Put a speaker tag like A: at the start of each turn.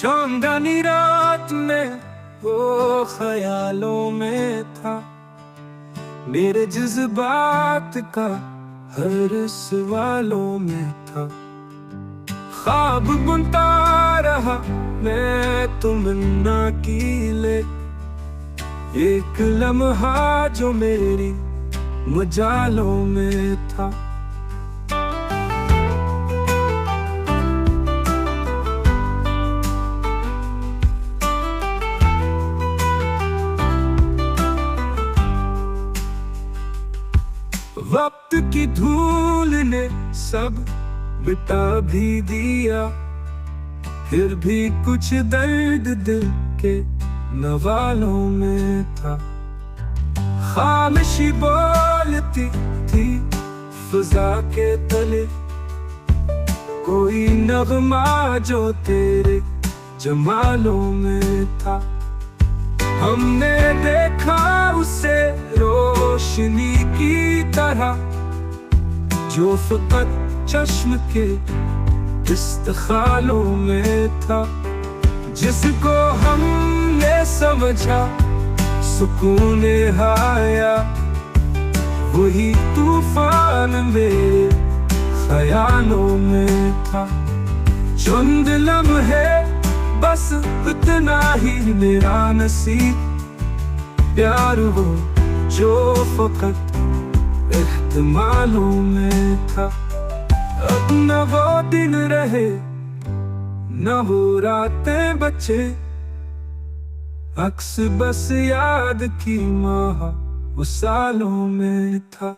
A: चांदनी रात में वो ख्यालों में था, मेरे जज्बात का हर सवालों में था। ख्वाब बुनता रहा मैं तुमन्ना की ले, एक लम्हा जो मेरी मजालों में था। वक्त की धूल ने सब मिटा भी दिया, फिर भी कुछ दर्द दिल के नवालों में था। खामोशी बोलती थी फिजा के तले, कोई नगमा जो तेरे जमालों में था। हमने देखा उसे रोशनी की तरह, जो फकत चश्म के इस्तखालों में था। जिसको हमने समझा सुकून हाया, वही तूफान मेरे ख्यालों में था। चुंद लम्हे बस इतना ही मेरा नसीब, प्यार वो जो फकत एहतिमालों में था। अब न वो दिन रहे न वो रातें बचे, अक्स बस याद की माह वो सालों में था।